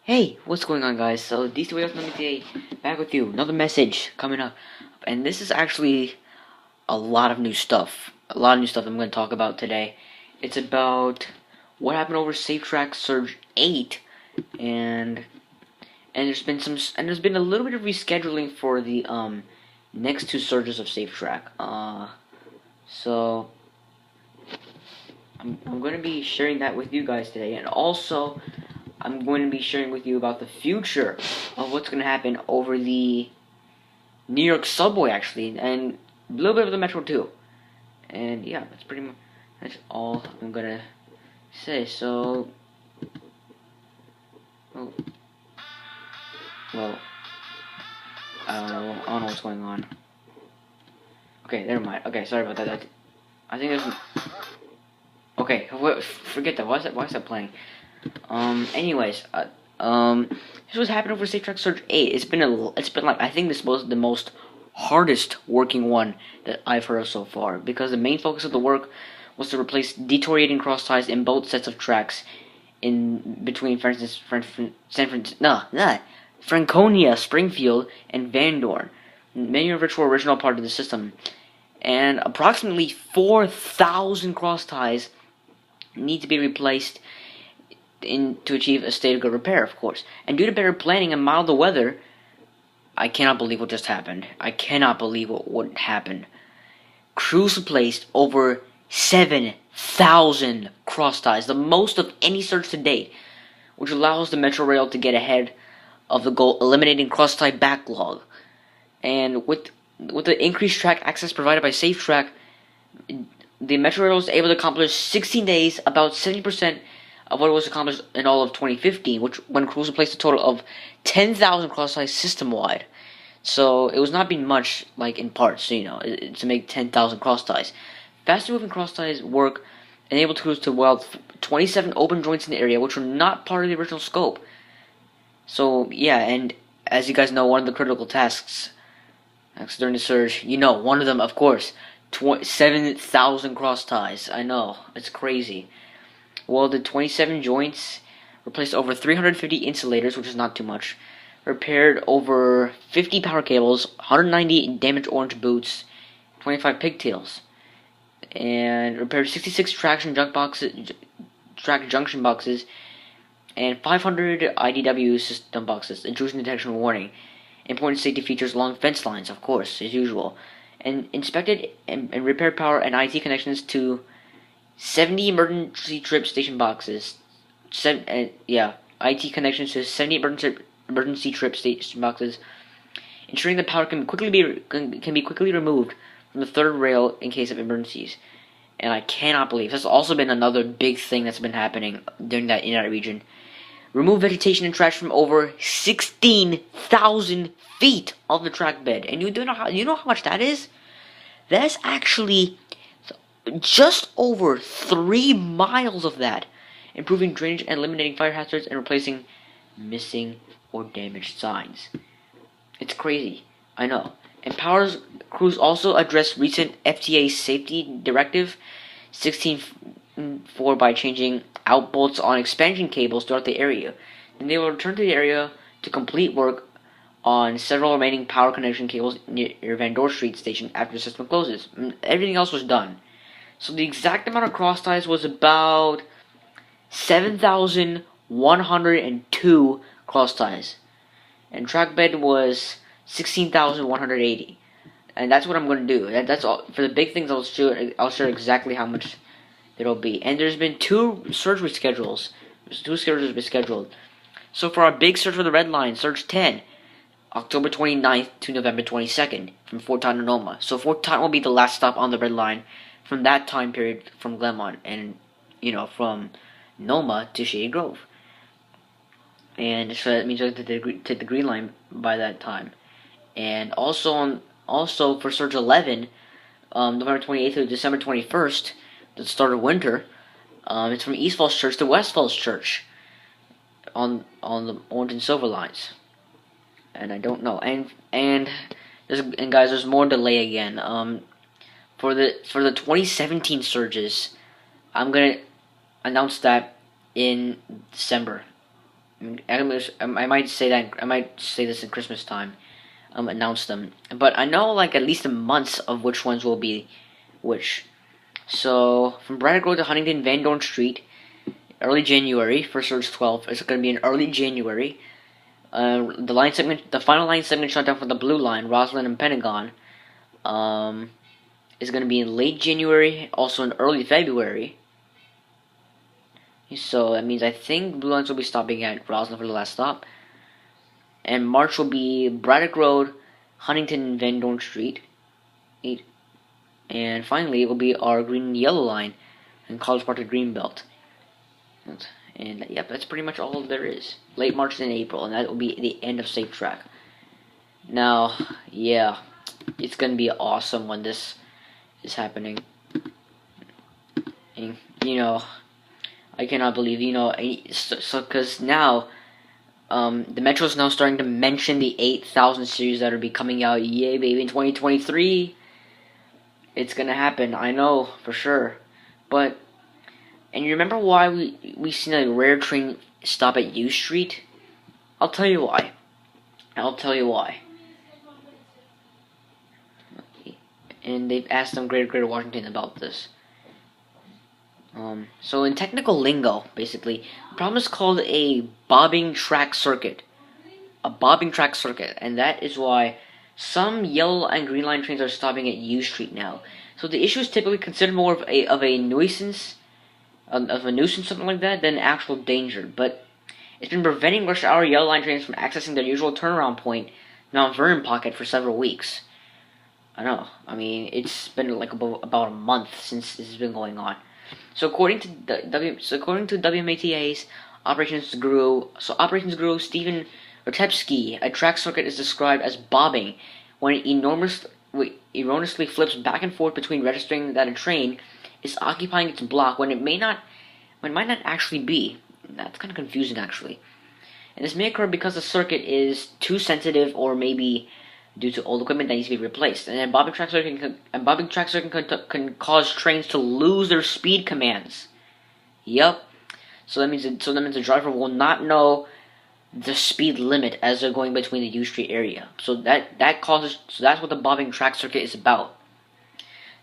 Hey, what's going on, guys? So, these two videos today, back with you. Another message coming up. And this is actually a lot of new stuff. A lot of new stuff I'm going to talk about today. It's about what happened over SafeTrack Surge 8. And there's been a little bit of rescheduling for the next two surges of SafeTrack. So I'm going to be sharing that with you guys today. And also, I'm going to be sharing with you about the future of what's going to happen over the New York subway, actually, and a little bit of the metro too. And yeah, that's all I'm gonna say. So, well, I don't know what's going on. Okay, never mind. Okay, sorry about that. I think there's. Okay, forget that. Why is that playing? Anyways, this was happening over SafeTrack Surge 8. It's been like, I think this was the most hardest working one that I've heard of so far, because the main focus of the work was to replace deteriorating cross ties in both sets of tracks in between, for instance, Franconia, Springfield, and Van Dorn. Many of which were original part of the system, and approximately 4,000 cross ties need to be replaced to achieve a state of good repair, of course. And due to better planning and milder weather, I cannot believe what just happened. I cannot believe what happened. Crews replaced over 7,000 cross ties, the most of any surge to date, which allows the Metro Rail to get ahead of the goal, eliminating cross tie backlog. And with the increased track access provided by SafeTrack, the Metro Rail was able to accomplish 16 days, about 70% of what was accomplished in all of 2015, when crews replaced a total of 10,000 cross ties system-wide. So it was not being much, like, in parts, to make 10,000 cross ties. Faster moving cross ties work enabled crews to weld 27 open joints in the area, which were not part of the original scope. So, yeah, and as you guys know, one of the critical tasks during the surge, one of them, of course, 7,000 cross ties. I know, it's crazy. Welded 27 joints, replaced over 350 insulators, which is not too much, repaired over 50 power cables, 190 damaged orange boots, 25 pigtails, and repaired 66 track junction boxes, and 500 IDW system boxes, intrusion detection warning, important safety features along fence lines, of course, as usual, and inspected and repaired power and IT connections to 70 emergency trip station boxes. IT connections to 70 emergency trip station boxes, ensuring the power can be quickly removed from the third rail in case of emergencies. And I cannot believe that's also been another big thing that's been happening in that region. Remove vegetation and trash from over 16,000 feet of the track bed, and you know how much that is? That's actually just over 3 miles of that, improving drainage and eliminating fire hazards and replacing missing or damaged signs. It's crazy, I know. And crews also addressed recent FTA safety directive 16.4 by changing out bolts on expansion cables throughout the area. And they will return to the area to complete work on several remaining power connection cables near Van Dorn Street station after the system closes. Everything else was done. So the exact amount of cross ties was about 7,102 cross ties, and track bed was 16,180. And that's what I'm going to do. That's all for the big things. I'll share exactly how much it'll be. And there's been two surgery schedules. Two schedules have been scheduled. So for our big surge for the Red Line, Surge 10, October 29th to November 22nd, from Fort Totten to Noma. So Fort Totten will be the last stop on the Red Line from that time period, from Glenmont, and from Noma to Shady Grove. And so that means I have to take the Green Line by that time. And also for Surge 11, November 28th to December 21st, the start of winter, it's from East Falls Church to West Falls Church on the orange and silver lines. And I don't know. And guys, there's more delay again. For the 2017 surges, I'm gonna announce that in December. I might say that. I might say this in Christmas time. Announce them, but I know like at least a month of which ones will be which. So from Braddock Road to Huntington Van Dorn Street, early January for Surge 12. It's going to be in early January. The final line segment shutdown for the Blue Line, Roslyn and Pentagon, is going to be in late January, also in early February. So that means I think Blue Lines will be stopping at Roslyn for the last stop. And March will be Braddock Road, Huntington, Van Dorn Street. And finally, it will be our green and yellow line in College Park to Greenbelt. And yep, that's pretty much all there is. Late March and April, and that will be the end of SafeTrack. Now, yeah, it's gonna be awesome when this is happening. And, I cannot believe, because now, the Metro is now starting to mention the 8,000 series that will be coming out, yay baby, in 2023. It's gonna happen, I know, for sure. But, and you remember why we seen a rare train stop at U Street? I'll tell you why. And they've asked them Greater Washington about this. So in technical lingo, basically, the problem is called a bobbing track circuit. And that is why some yellow and green line trains are stopping at U Street now. So the issue is typically considered more of a nuisance, something like that, than actual danger. But it's been preventing rush hour yellow line trains from accessing their usual turnaround point, Mount Vernon Pocket, for several weeks. I know. I mean, it's been like about a month since this has been going on. So according to WMATA's Operations Guru, Stephen Rotepsky, a track circuit is described as bobbing when it erroneously flips back and forth between registering that a train is occupying its block when it might not actually be. That's kind of confusing, actually. And this may occur because the circuit is too sensitive, or maybe due to old equipment that needs to be replaced. And then bobbing track circuit can cause trains to lose their speed commands. Yep. So that means the driver will not know the speed limit as they're going between the U Street area. So that's what the bobbing track circuit is about.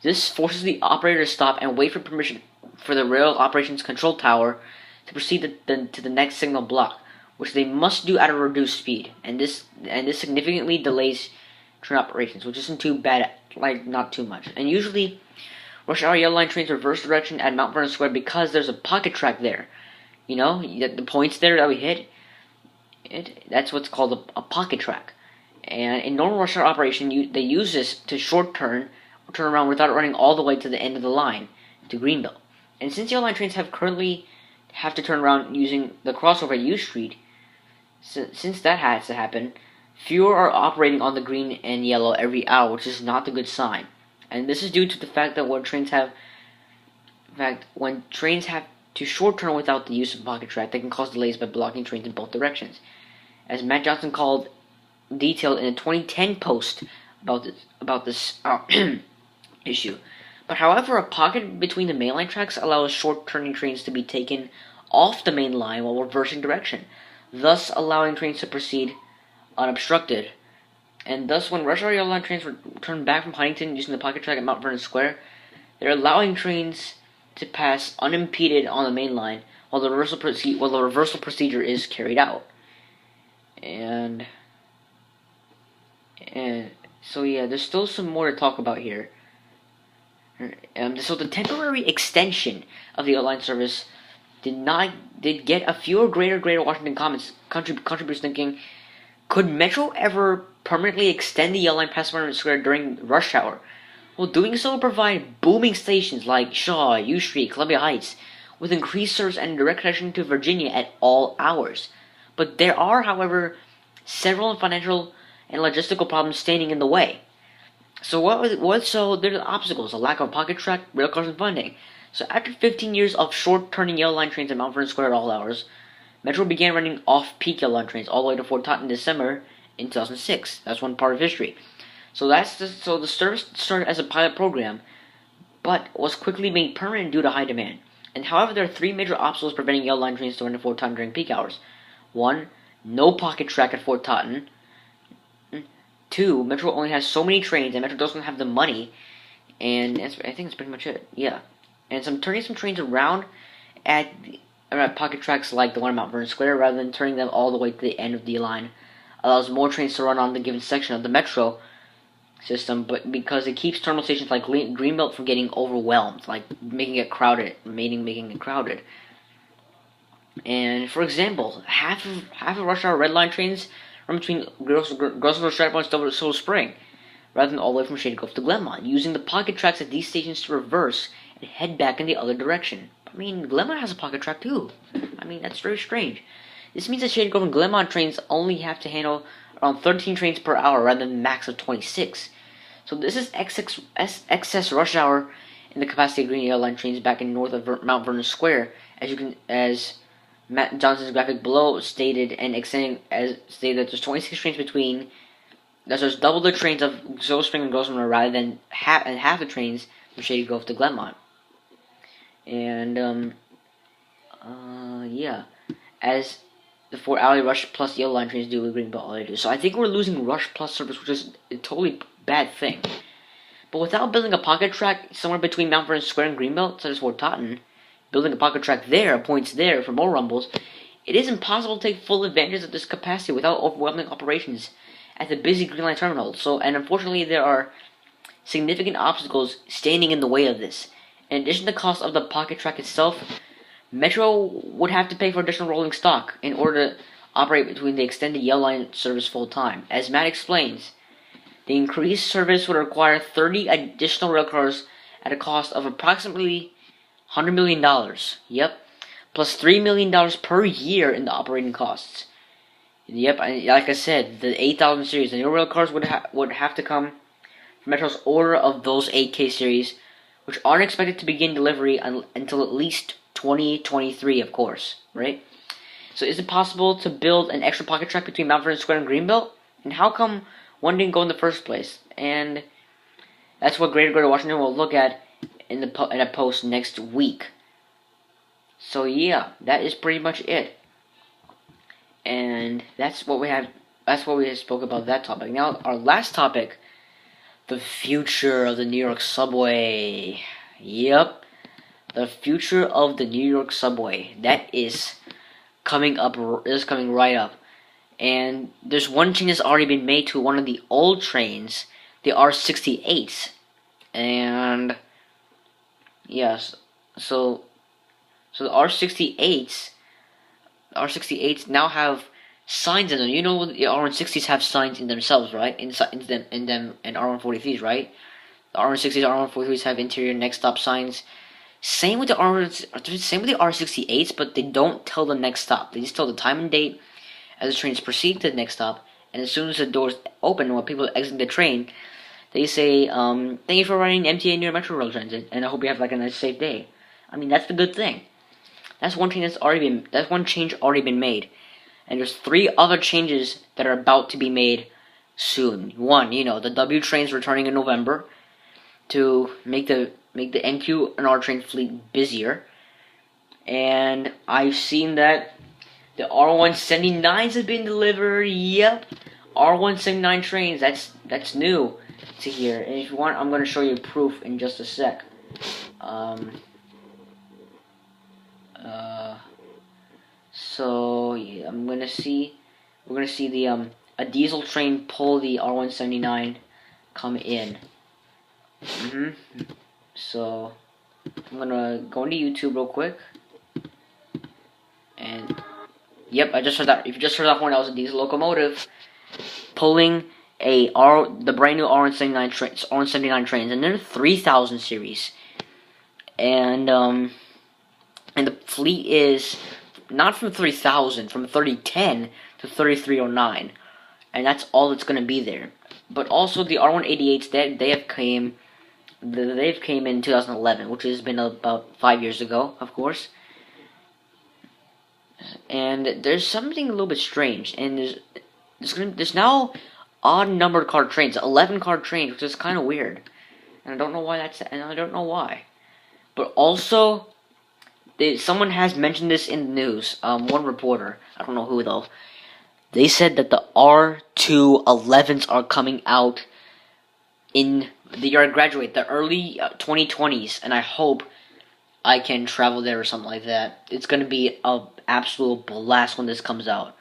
This forces the operator to stop and wait for permission for the rail operations control tower to proceed to the next signal block, which they must do at a reduced speed. And this significantly delays train operations, which isn't too bad, like not too much. And usually, rush hour yellow line trains reverse direction at Mount Vernon Square because there's a pocket track there. The points there that we hit, that's what's called a pocket track. And in normal rush hour operation, they use this to short turn or turn around without running all the way to the end of the line to Greenbelt. And since yellow line trains currently have to turn around using the crossover at U Street, since that has to happen, fewer are operating on the green and yellow every hour, which is not a good sign. And this is due to the fact that when trains have to short turn without the use of pocket track, they can cause delays by blocking trains in both directions. As Matt Johnson detailed in a 2010 post about this issue. But however, a pocket between the mainline tracks allows short turning trains to be taken off the main line while reversing direction, thus allowing trains to proceed unobstructed. And thus, when rush hour yellow line trains return back from Huntington using the pocket track at Mount Vernon Square, they're allowing trains to pass unimpeded on the main line while the reversal procedure is carried out. And so yeah, there's still some more to talk about here. So the temporary extension of the yellow line service did get a few Greater Washington contributors thinking, could Metro ever permanently extend the yellow line past Vernon Square during rush hour? Well, doing so will provide booming stations like Shaw, U Street, Columbia Heights, with increased service and direct connection to Virginia at all hours. But there are, however, several financial and logistical problems standing in the way. So there are obstacles: a lack of pocket track, rail cars, and funding. So after 15 years of short-turning yellow line trains at Mount Vernon Square at all hours, Metro began running off-peak yellow line trains all the way to Fort Totten in December in 2006. That's one part of history. So the service started as a pilot program, but was quickly made permanent due to high demand. And however, there are three major obstacles preventing yellow line trains to run to Fort Totten during peak hours. 1. No pocket track at Fort Totten. 2. Metro only has so many trains, and Metro doesn't have the money. And I think that's pretty much it. Yeah. And turning some trains around at pocket tracks like the one at Mount Vernon Square, rather than turning them all the way to the end of the line, allows more trains to run on the given section of the Metro system, but because it keeps terminal stations like Greenbelt from getting overwhelmed, like making it crowded. And for example, half of rush hour red line trains run between Grosvenor, Stratford, and Silver Spring, rather than all the way from Shady Grove to Glenmont, using the pocket tracks at these stations to reverse and head back in the other direction. I mean, Glenmont has a pocket track too. I mean, that's very strange. This means that Shady Grove and Glenmont trains only have to handle around 13 trains per hour rather than a max of 26. So this is excess rush hour in the capacity of Green Yellow Line trains back in north of Mount Vernon Square, as Matt Johnson's graphic below stated, and stated that there's 26 trains between. There's double the trains of Silver Spring and Grosvenor rather than half the trains from Shady Grove to Glenmont. And yeah, as the 4 hourly Rush Plus Yellow Line trains do with Greenbelt already do. So I think we're losing Rush Plus service, which is a totally bad thing. But without building a pocket track somewhere between Mount Vernon Square and Greenbelt, such as Fort Totten, building a pocket track there, points there for more rumbles, it is impossible to take full advantage of this capacity without overwhelming operations at the busy Green Line terminal. And unfortunately, there are significant obstacles standing in the way of this. In addition to the cost of the pocket track itself, Metro would have to pay for additional rolling stock in order to operate between the extended Yellow Line service full time. As Matt explains, the increased service would require 30 additional railcars at a cost of approximately $100 million. Yep. Plus $3 million per year in the operating costs. Yep, like I said, the 8,000 series, the new railcars would have to come from Metro's order of those 8K series, which aren't expected to begin delivery until at least 2023, of course, right? So is it possible to build an extra pocket track between Mount Vernon Square and Greenbelt? And how come one didn't go in the first place? And that's what Greater Washington will look at in a post next week. So yeah, that is pretty much it. And that's what we have spoke about that topic. Now our last topic, the future of the New York subway. Yep. The future of the New York subway. That is coming right up. And there's one change that's already been made to one of the old trains, the R68s. And yes, so the R68s now have signs in them. You know, the R160s have signs in themselves, right? In them and R143s, right? The R160s, R143s have interior next stop signs. Same with the R68s, but they don't tell the next stop. They just tell the time and date as the trains proceed to the next stop. And as soon as the doors open, when people exit the train, they say, "Thank you for riding MTA New York Metro Rail Transit, and I hope you have like a nice, safe day." I mean, that's the good thing. That's one change already been made, and there's 3 other changes that are about to be made soon. One, the W trains returning in November to make the NQ and R train fleet busier, and I've seen that the R179s have been delivered. Yep, R179 trains. That's new to here, and if you want, I'm going to show you proof in just a sec. So yeah, we're gonna see the a diesel train pull the R179 come in. So I'm gonna go into YouTube real quick, and yep, I just heard that. If you just heard that horn, that was a diesel locomotive pulling the brand new R179 trains, and they're 3000 series, and the fleet is not from 3000, from 3010 to 3309, and that's all that's going to be there. But also the R188s, they've came in 2011, which has been about 5 years ago, of course. And there's something a little bit strange, and there's now odd numbered car trains, 11 car trains, which is kind of weird, and I don't know why. But also, someone has mentioned this in the news. One reporter, I don't know who though. They said that the R211s are coming out in the year I graduate, the early 2020s, and I hope I can travel there or something like that. It's gonna be a absolute blast when this comes out.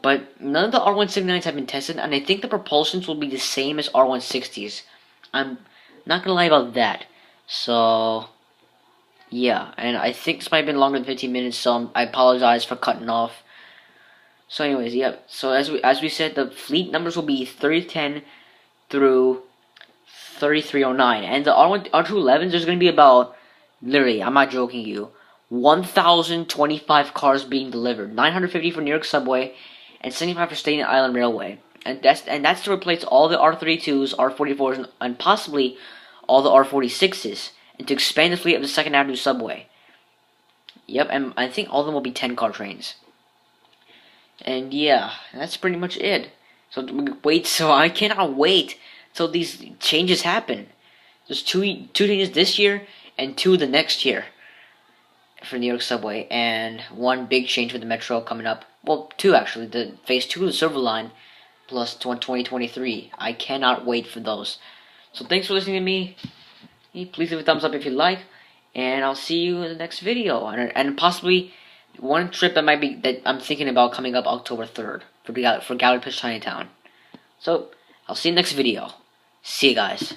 But none of the R179s have been tested, and I think the propulsions will be the same as R160s. I'm not gonna lie about that. So yeah, and I think this might have been longer than 15 minutes, so I apologize for cutting off. So anyways, yep. So as we said, the fleet numbers will be 3010 through 3309, and the R211s, there's gonna be about, literally, I'm not joking you, 1,025 cars being delivered, 950 for New York Subway, and 75 for Staten Island Railway, and that's to replace all the R32s, R44s, and possibly all the R46s, and to expand the fleet of the Second Avenue Subway. Yep, and I think all of them will be 10-car trains. And yeah, that's pretty much it. So I cannot wait till these changes happen. There's two changes this year and 2 the next year for New York Subway, and 1 big change for the Metro coming up. Well, 2 actually. The Phase 2 of the Silver Line plus 2023. I cannot wait for those. So thanks for listening to me. Please leave a thumbs up if you like, and I'll see you in the next video. And possibly one trip that I'm thinking about coming up October 3rd for Gallery Pitch Chinatown. So I'll see you next video. See you guys.